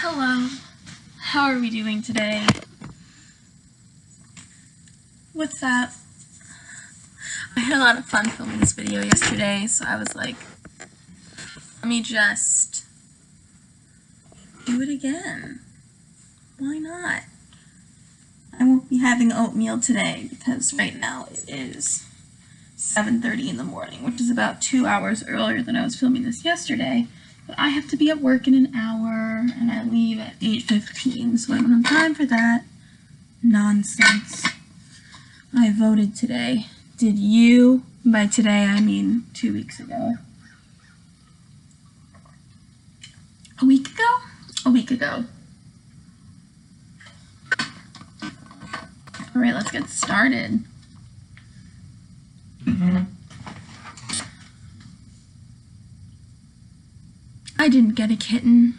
Hello, how are we doing today? What's up? I had a lot of fun filming this video yesterday, so I was like, let me just do it again. Why not? I won't be having oatmeal today because right now it is 7:30 in the morning, which is about 2 hours earlier than I was filming this yesterday. But I have to be at work in an hour, and I leave at 8:15, so I don't have time for that nonsense. I voted today. Did you? By today, I mean 2 weeks ago. A week ago? A week ago. Alright, let's get started. I didn't get a kitten.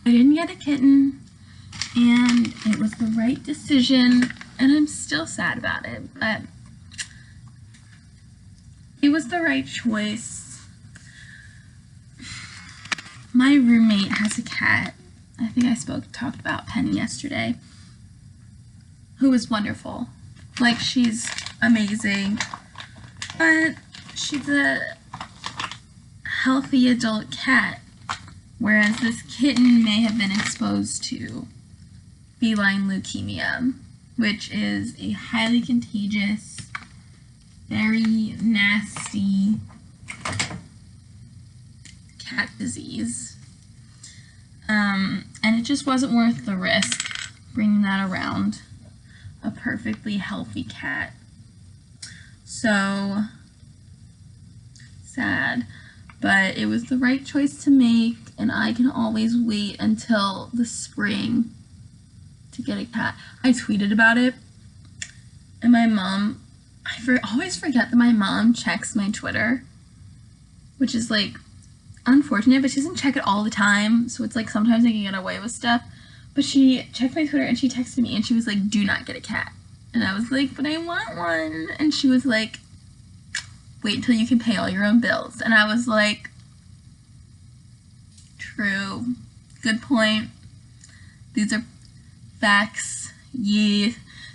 I didn't get a kitten, and it was the right decision, and I'm still sad about it, but it was the right choice. My roommate has a cat. I think I talked about Penny yesterday, who is wonderful. Like, she's amazing, but she's a healthy adult cat, whereas this kitten may have been exposed to feline leukemia, which is a highly contagious, very nasty cat disease. And it just wasn't worth the risk bringing that around a perfectly healthy cat. So sad. But it was the right choice to make, and I can always wait until the spring to get a cat. I tweeted about it, and my mom, I always forget that my mom checks my Twitter, which is like unfortunate, but she doesn't check it all the time, so it's like sometimes I can get away with stuff. But she checked my Twitter and she texted me and she was like, do not get a cat. And I was like, but I want one. And she was like, wait until you can pay all your own bills. And I was like, true, good point, these are facts, yeah.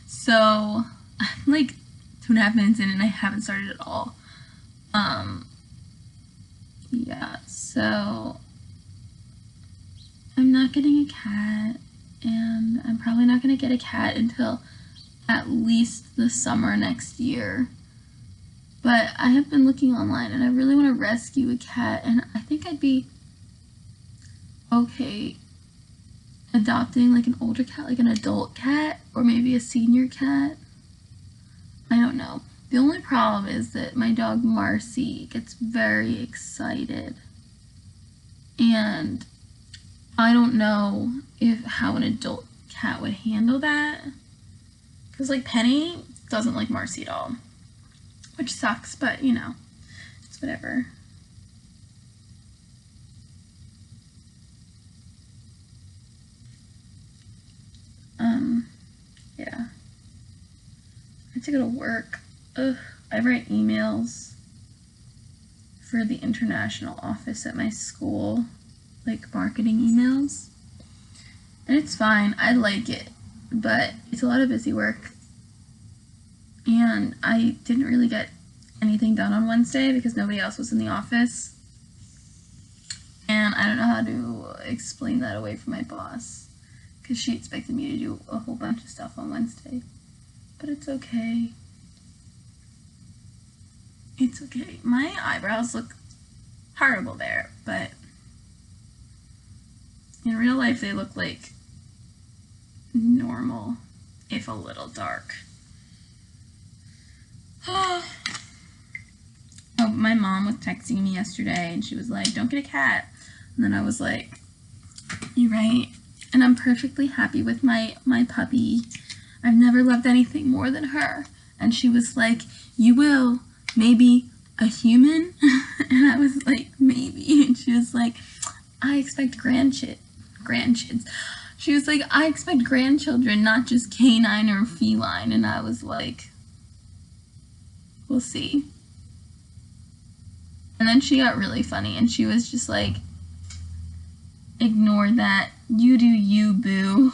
So I'm like 2.5 minutes in and I haven't started at all. Yeah, so I'm not getting a cat, and I'm probably not gonna get a cat until at least the summer next year. But I have been looking online, and I really want to rescue a cat, and I think I'd be okay adopting like an older cat, like an adult cat, or maybe a senior cat. I don't know. The only problem is that my dog Marcy gets very excited, and I don't know how an adult cat would handle that, because like Penny doesn't like Marcy at all. Which sucks, but, you know, it's whatever. Yeah. I have to go to work. Ugh, I write emails for the international office at my school, like marketing emails. And it's fine, I like it, but it's a lot of busy work. And I didn't really get anything done on Wednesday because nobody else was in the office. And I don't know how to explain that away from my boss, because she expected me to do a whole bunch of stuff on Wednesday. But it's okay. It's okay. My eyebrows look horrible there, but in real life they look like normal, if a little dark. Oh, my mom was texting me yesterday and she was like, don't get a cat. And then I was like, you're right. And I'm perfectly happy with my puppy. I've never loved anything more than her. And she was like, you will, maybe a human? And I was like, maybe. And she was like, I expect grandkids. She was like, I expect grandchildren, not just canine or feline. And I was like, we'll see. And then she got really funny and she was just like, ignore that. You do you, boo.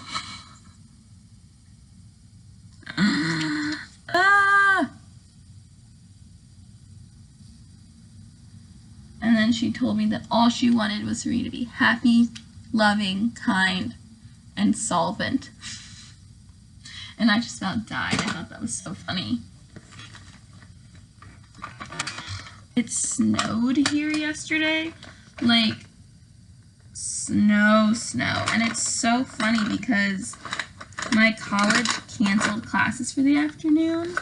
And then she told me that all she wanted was for me to be happy, loving, kind, and solvent. And I just about died. I thought that was so funny. It snowed here yesterday. Like, snow. And it's so funny because my college canceled classes for the afternoon.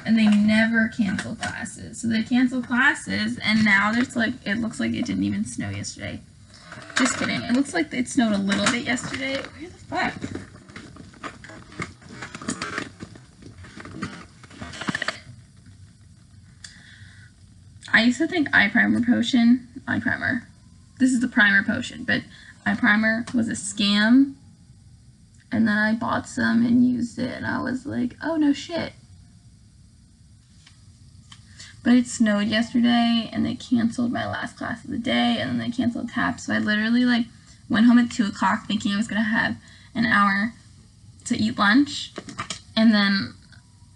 And they never cancel classes. So they cancel classes, and now there's like, it looks like it didn't even snow yesterday. Just kidding. It looks like it snowed a little bit yesterday. Where the fuck? I used to think eye primer. This is the primer potion, but eye primer was a scam. And then I bought some and used it, and I was like, oh no shit. But it snowed yesterday, and they canceled my last class of the day, and then they canceled TAP. So I literally like went home at 2 o'clock thinking I was gonna have an hour to eat lunch, and then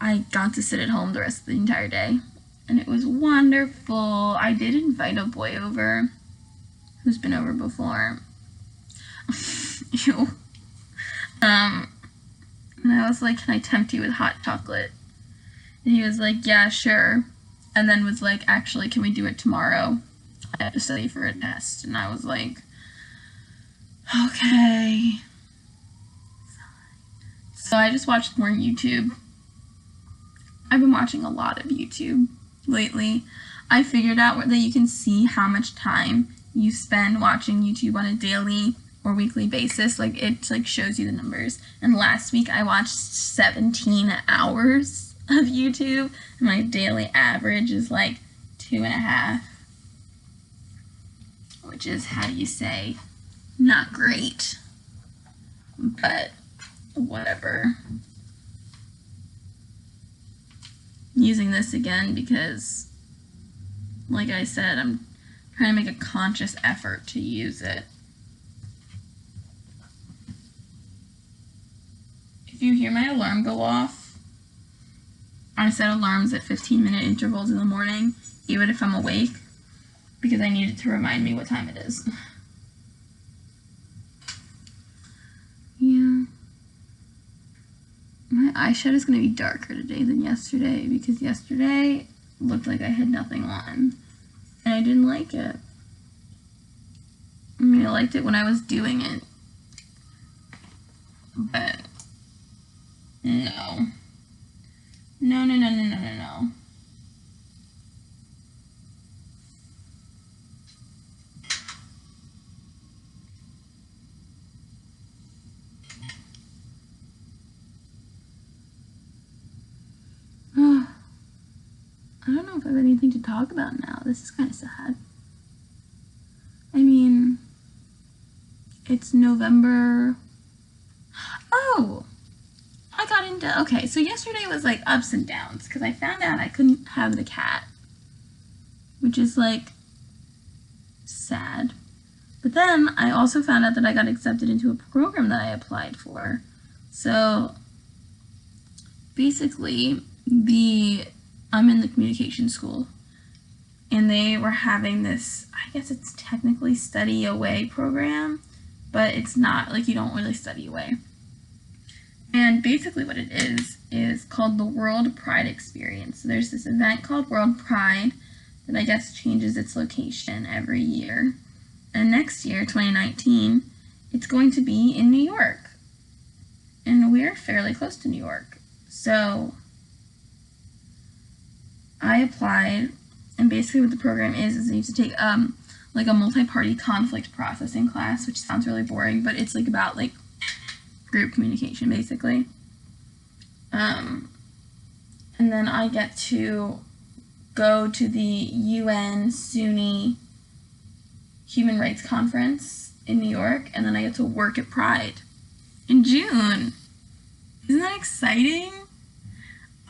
I got to sit at home the rest of the entire day, and it was wonderful. I did invite a boy over who's been over before. Ew. And I was like, can I tempt you with hot chocolate? And he was like, yeah, sure. And then was like, actually, can we do it tomorrow? I have to study for a test. And I was like, okay. So I just watched more YouTube. I've been watching a lot of YouTube lately. I figured out that you can see how much time you spend watching YouTube on a daily or weekly basis. Like, it like shows you the numbers. And last week I watched 17 hours of YouTube, and my daily average is like 2.5, which is, how do you say, not great, but whatever. I'm using this again because, like I said, I'm trying to make a conscious effort to use it. If you hear my alarm go off, I set alarms at 15-minute intervals in the morning, even if I'm awake, because I need it to remind me what time it is. Yeah. My eyeshadow is going to be darker today than yesterday, because yesterday looked like I had nothing on, and I didn't like it. I mean, I liked it when I was doing it, but no. No. I don't know if I have anything to talk about now. This is kind of sad. I mean, it's November. Oh! I got into, okay, so yesterday was like ups and downs because I found out I couldn't have the cat, which is like sad. But then I also found out that I got accepted into a program that I applied for. So basically, I'm in the communication school, and they were having this, I guess it's technically study away program, but it's not, like, you don't really study away. And basically what it is called the World Pride Experience. So there's this event called World Pride that I guess changes its location every year. And next year, 2019, it's going to be in New York. And we're fairly close to New York. So I applied, and basically what the program is you have to take like a multi-party conflict processing class, which sounds really boring, but it's like about like group communication, basically. And then I get to go to the UN SUNY Human Rights Conference in New York, and then I get to work at Pride in June. Isn't that exciting?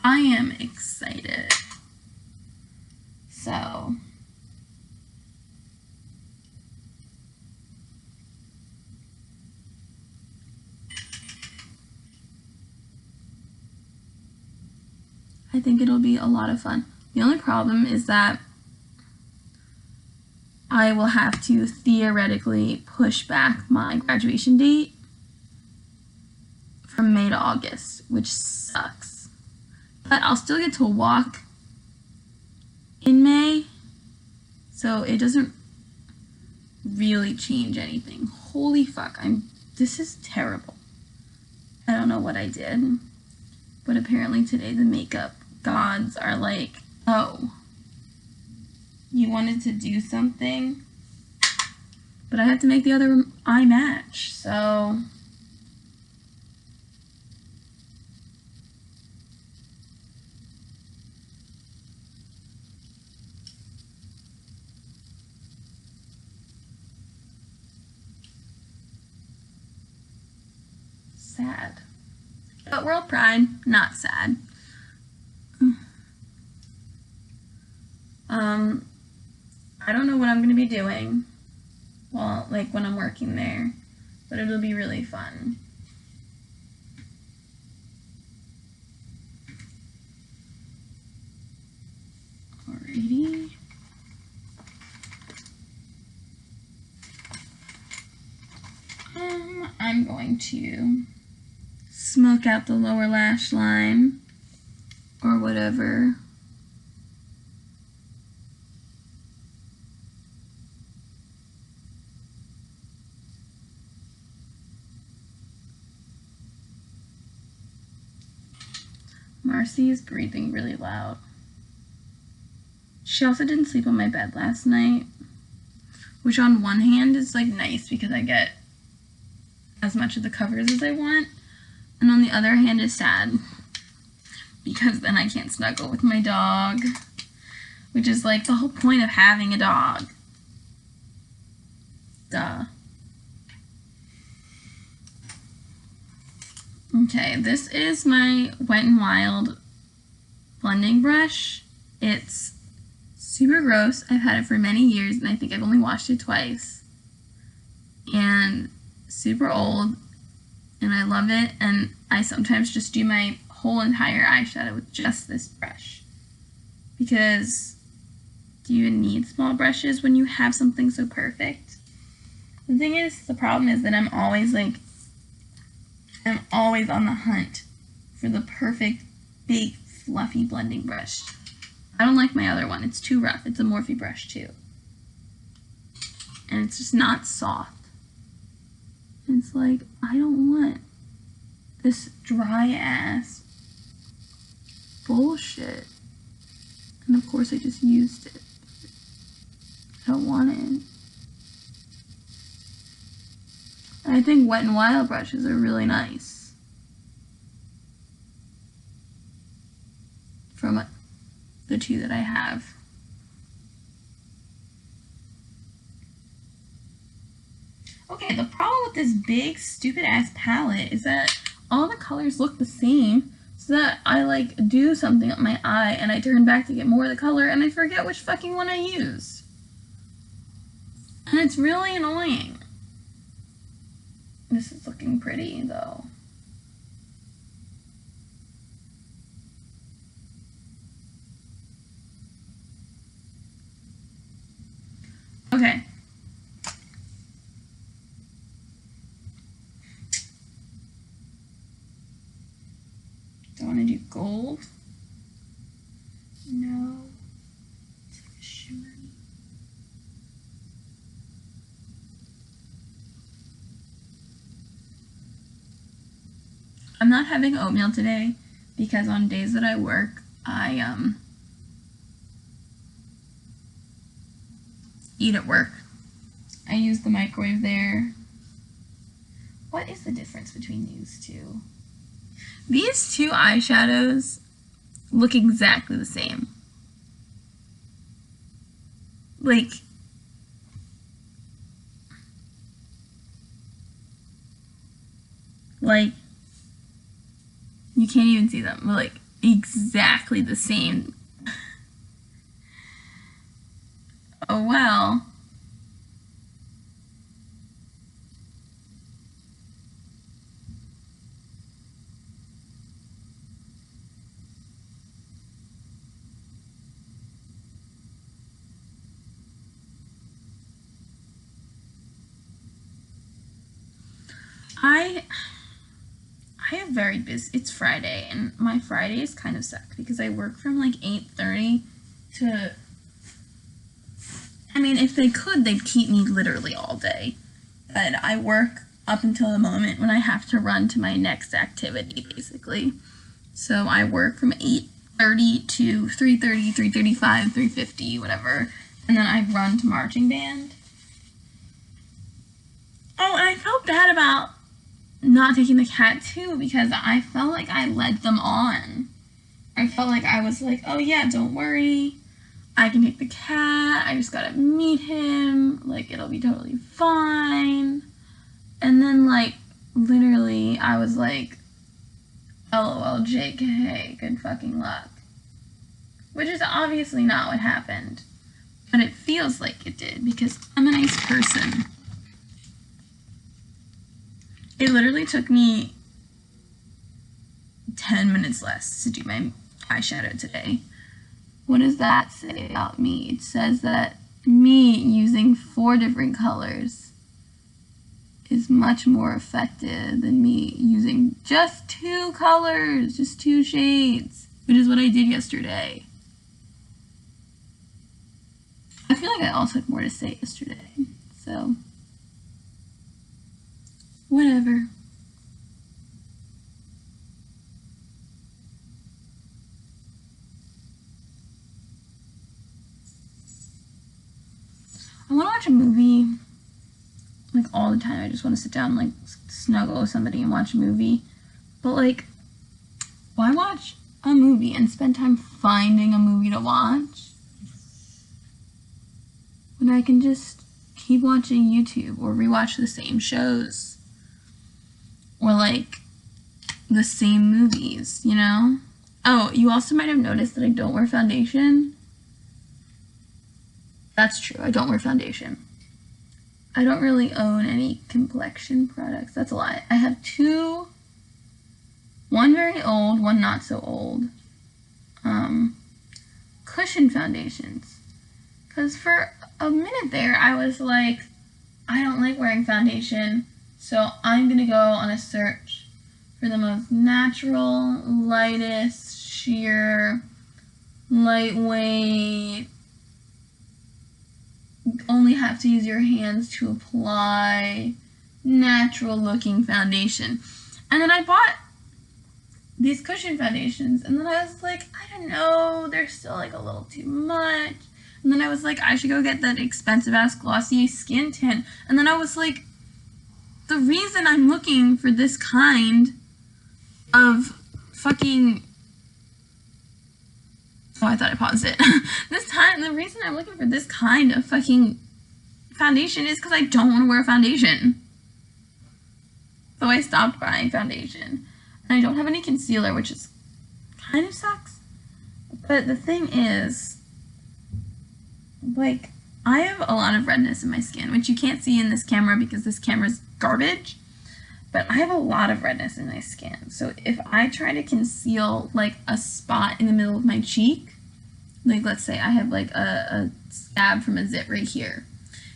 I am excited. So, think it'll be a lot of fun. The only problem is that I will have to theoretically push back my graduation date from May to August, which sucks. But I'll still get to walk in May, so it doesn't really change anything. Holy fuck, this is terrible. I don't know what I did, but apparently today the makeup gods are like, oh, you wanted to do something, but I have to make the other eye match, so sad. But World Pride, not sad. I don't know what I'm going to be doing, well, like when I'm working there, but it'll be really fun. Alrighty. I'm going to smoke out the lower lash line, or whatever. Marcy is breathing really loud. She also didn't sleep on my bed last night, which on one hand is like nice because I get as much of the covers as I want, and on the other hand is sad because then I can't snuggle with my dog, which is like the whole point of having a dog. Duh. Okay, this is my Wet n Wild blending brush. It's super gross. I've had it for many years, and I think I've only washed it twice. And super old, and I love it, and I sometimes just do my whole entire eyeshadow with just this brush. Because do you even need small brushes when you have something so perfect? The thing is, the problem is that I'm always on the hunt for the perfect, big, fluffy blending brush. I don't like my other one. It's too rough. It's a Morphe brush, too. And it's just not soft. And it's like, I don't want this dry-ass bullshit. And of course I just used it. I don't want it. And I think Wet n Wild brushes are really nice. From the two that I have. Okay, the problem with this big, stupid-ass palette is that all the colors look the same, so that I, like, do something with my eye, and I turn back to get more of the color, and I forget which fucking one I used. And it's really annoying. This is looking pretty, though. Okay. Do I want to do gold? No. It's like a shimmery. I'm not having oatmeal today because on days that I work, I eat at work. I use the microwave there. What is the difference between these two? These two eyeshadows look exactly the same. Like, you can't even see them. They're like exactly the same. Oh well. I have very busy, it's Friday, and my Fridays kind of suck because I work from like 8:30 to, I mean, if they could, they'd keep me literally all day. But I work up until the moment when I have to run to my next activity, basically. So I work from 8:30 to 3:30, 3:35, 3:50, whatever. And then I run to marching band. Oh, and I felt bad about not taking the cat too because I felt like I led them on. I felt like I was like, oh yeah, don't worry. I can take the cat. I just gotta meet him. Like, it'll be totally fine. And then, like, literally, I was like, LOL, JK, good fucking luck. Which is obviously not what happened. But it feels like it did because I'm a nice person. It literally took me 10 minutes less to do my eyeshadow today. What does that say about me? It says that me using 4 different colors is much more effective than me using just 2 colors, just 2 shades, which is what I did yesterday. I feel like I also had more to say yesterday, so whatever. I want to watch a movie, like, all the time. I just want to sit down and, like, snuggle with somebody and watch a movie. But, like, why watch a movie and spend time finding a movie to watch when I can just keep watching YouTube or rewatch the same shows or, like, the same movies, you know? Oh, you also might have noticed that I don't wear foundation. That's true, I don't wear foundation. I don't really own any complexion products. That's a lie. I have 2, one very old, one not so old, cushion foundations. Because for a minute there, I was like, I don't like wearing foundation, so I'm going to go on a search for the most natural, lightest, sheer, lightweight, only have to use your hands to apply, natural looking foundation. And then I bought these cushion foundations, and then I was like, I don't know, they're still like a little too much. And then I was like, I should go get that expensive ass Glossier skin tint. And then I was like, the reason I'm looking for this kind of fucking, oh, I thought I paused it. The reason I'm looking for this kind of fucking foundation is because I don't want to wear foundation. So I stopped buying foundation. And I don't have any concealer, which is kind of sucks. But the thing is, like, I have a lot of redness in my skin, which you can't see in this camera because this camera's garbage. But I have a lot of redness in my skin. So if I try to conceal, like, a spot in the middle of my cheek, like, let's say I have, like, a scab from a zit right here.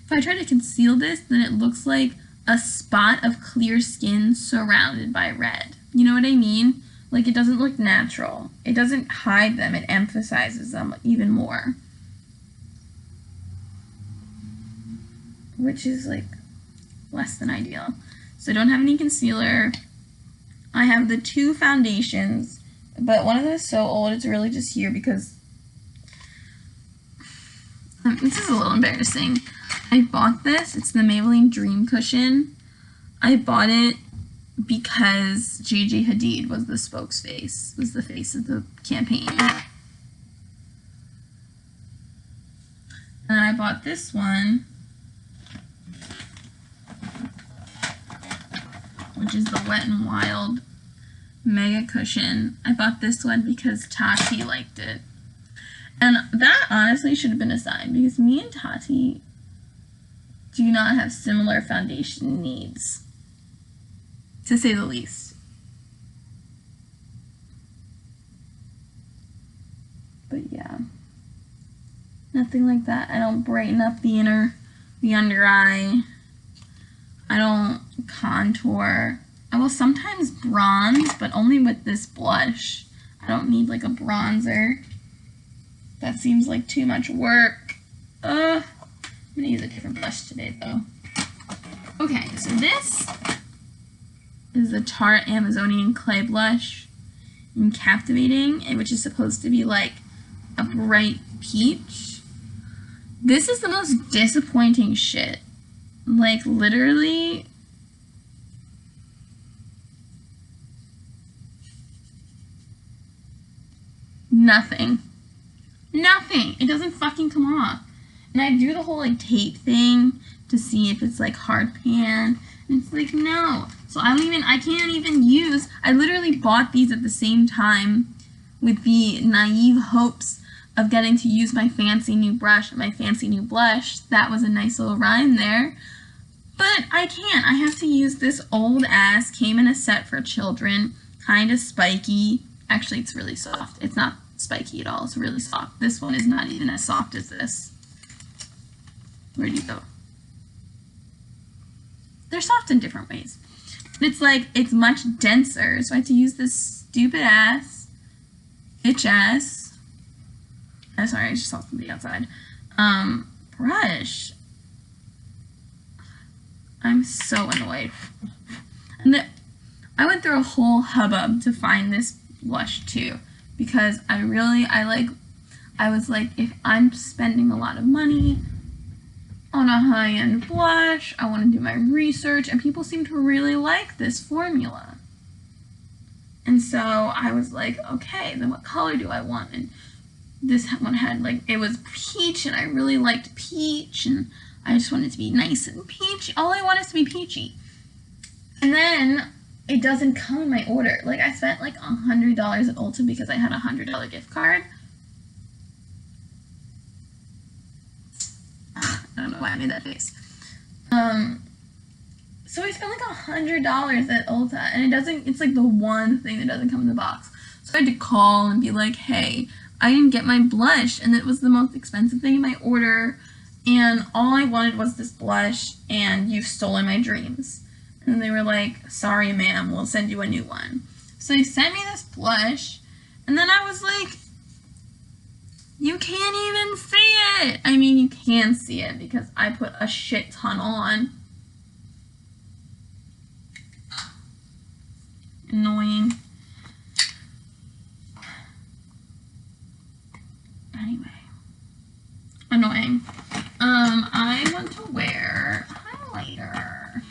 If I try to conceal this, then it looks like a spot of clear skin surrounded by red. You know what I mean? Like, it doesn't look natural. It doesn't hide them. It emphasizes them even more. Which is, like, less than ideal. So I don't have any concealer. I have the 2 foundations, but one of them is so old it's really just here because this is a little embarrassing. I bought this. It's the Maybelline Dream Cushion. I bought it because Gigi Hadid was the spokesface, was the face of the campaign. And I bought this one, which is the Wet n Wild Mega Cushion. I bought this one because Tati liked it. And that honestly should have been a sign because me and Tati do not have similar foundation needs, to say the least. But yeah, nothing like that. I don't brighten up the under eye. I don't contour. I will sometimes bronze, but only with this blush. I don't need like a bronzer. That seems like too much work. I'm gonna use a different blush today though. Okay, so this is the Tarte Amazonian Clay Blush in Captivating, which is supposed to be like a bright peach. This is the most disappointing shit. Like, literally, nothing. Nothing. It doesn't fucking come off. And I do the whole, like, tape thing to see if it's, like, hard pan. And it's like, no. So I can't even use, I literally bought these at the same time with the naive hopes of getting to use my fancy new brush and my fancy new blush. That was a nice little rhyme there. But I can't. I have to use this old ass, came in a set for children, kind of spiky. Actually, it's really soft. It's not spiky at all. It's really soft. This one is not even as soft as this. Where do you go? They're soft in different ways. It's like, it's much denser. So I have to use this stupid ass, bitch ass, I'm sorry, I just saw somebody outside, brush. I'm so annoyed. And I went through a whole hubbub to find this blush too, because I was like, if I'm spending a lot of money on a high-end blush, I want to do my research, and people seem to really like this formula. And so I was like, okay, then what color do I want? And this one had, like, it was peach, and I really liked peach, and I just wanted it to be nice and peachy. All I want is to be peachy. And then it doesn't come in my order. Like, I spent like $100 at Ulta because I had a $100 gift card. I don't know why I made that face. So I spent like $100 at Ulta, and it's like the one thing that doesn't come in the box. So I had to call and be like, hey, I didn't get my blush, and it was the most expensive thing in my order, and all I wanted was this blush, and you've stolen my dreams. And they were like, sorry, ma'am, we'll send you a new one. So they sent me this blush, and then I was like, you can't even see it. I mean, you can see it because I put a shit ton on. Annoying. Anyway. Annoying. I want to wear highlighter.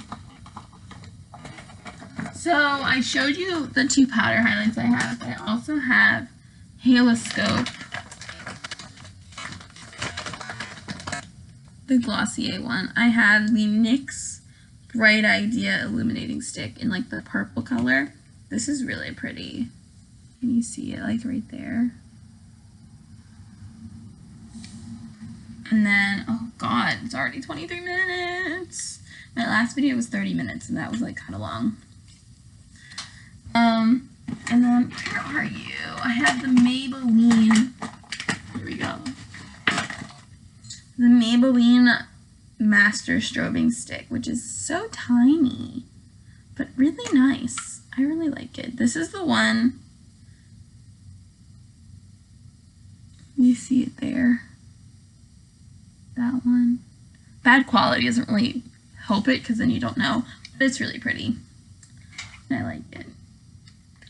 So I showed you the two powder highlights I have, but I also have Haloscope, the Glossier one. I have the NYX Bright Idea Illuminating Stick in like the purple color. This is really pretty. Can you see it like right there? And then, oh god, it's already 23 minutes. My last video was 30 minutes, and that was like kind of long. And then, where are you? I have the Maybelline, here we go. The Maybelline Master Strobing Stick, which is so tiny, but really nice. I really like it. This is the one, you see it there, that one. Bad quality doesn't really help it because then you don't know, but it's really pretty, and I like it.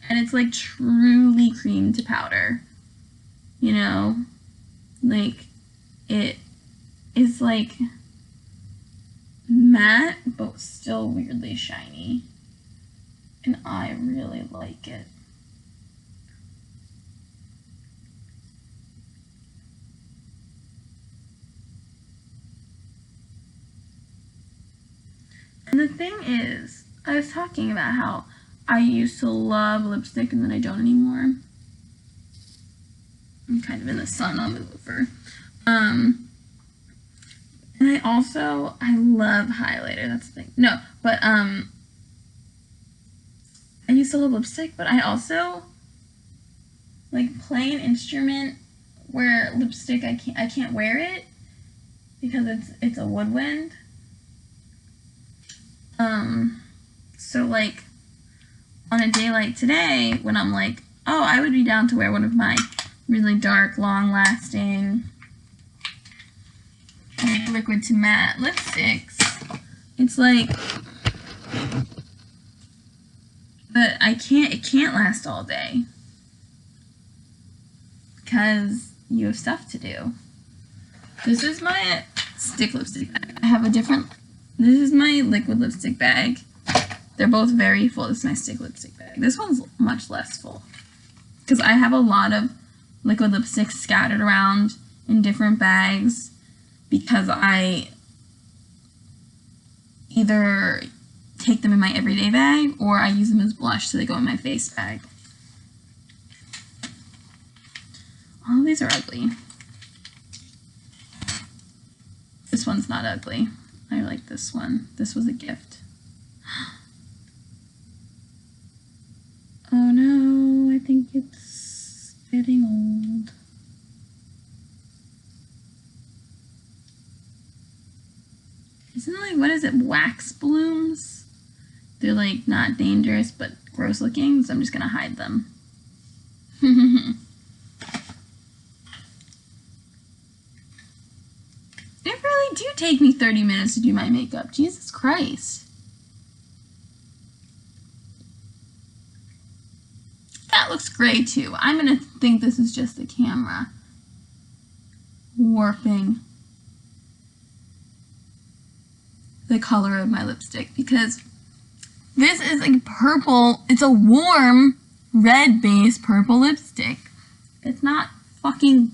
And it's like truly cream to powder, you know, like it is like matte but still weirdly shiny, and I really like it. And the thing is, I was talking about how I used to love lipstick and then I don't anymore. I'm kind of in the sun, I'll move over. And I love highlighter, that's the thing. No, but I used to love lipstick, but I also like play an instrument where lipstick I can't wear it because it's a woodwind. So, like, on a day like today, when I'm like, oh, I would be down to wear one of my really dark, long-lasting liquid to matte lipsticks, it's like, but it can't last all day because you have stuff to do. This is my stick lipstick bag. I have a different, this is my liquid lipstick bag. They're both very full. This is my stick lipstick bag. This one's much less full because I have a lot of liquid lipsticks scattered around in different bags because I either take them in my everyday bag or I use them as blush so they go in my face bag. All of these are ugly. This one's not ugly. I like this one. This was a gift. Oh no, I think it's getting old. Isn't it like, what is it, wax blooms? They're like not dangerous but gross looking, so I'm just gonna hide them. It really do take me 30 minutes to do my makeup. Jesus Christ. That looks gray too. I'm gonna think this is just the camera warping the color of my lipstick because this is like purple. It's a warm red base purple lipstick. It's not fucking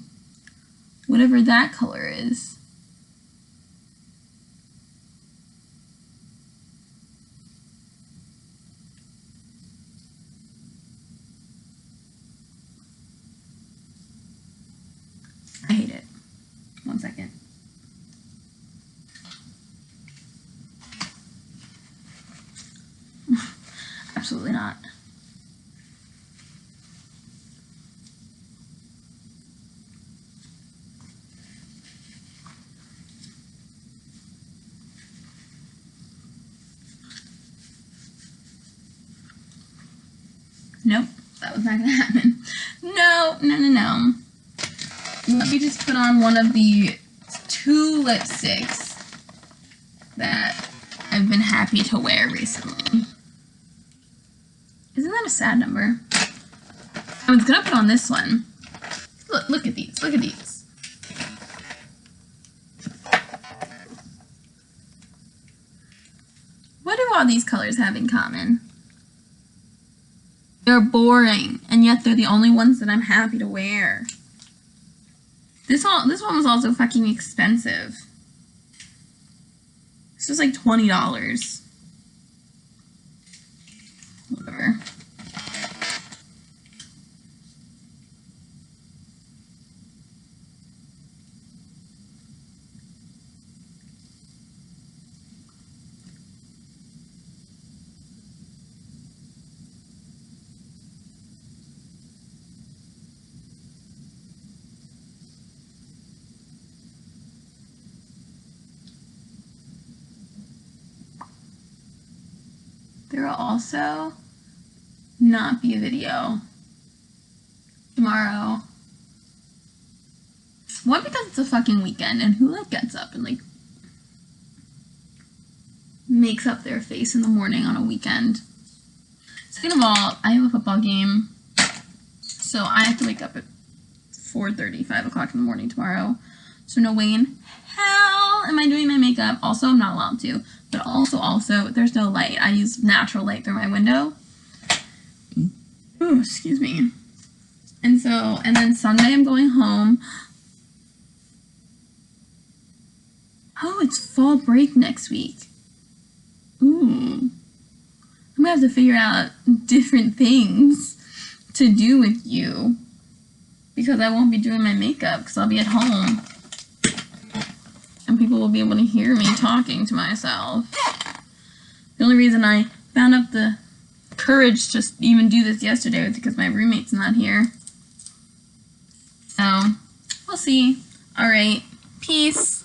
whatever that color is. I hate it. 1 second. Absolutely not. Nope, that was not gonna happen. No, no, no, no. Let me just put on one of the 2 lipsticks that I've been happy to wear recently. Isn't that a sad number? I was gonna put on this one. Look at these, look at these. What do all these colors have in common? They're boring, and yet they're the only ones that I'm happy to wear. This one was also fucking expensive. This was like $20. Whatever. There will also not be a video tomorrow. One, because it's a fucking weekend, and who like gets up and like makes up their face in the morning on a weekend? Second of all, I have a football game, so I have to wake up at 4:30, 5 o'clock in the morning tomorrow. So no way in hell am I doing my makeup. Also, I'm not allowed to. But also, there's no light. I use natural light through my window. Ooh, excuse me. And then Sunday I'm going home. Oh, it's fall break next week. Ooh. I'm gonna have to figure out different things to do with you because I won't be doing my makeup because I'll be at home. And people will be able to hear me talking to myself. The only reason I found up the courage to even do this yesterday was because my roommate's not here. So, we'll see. Alright, peace.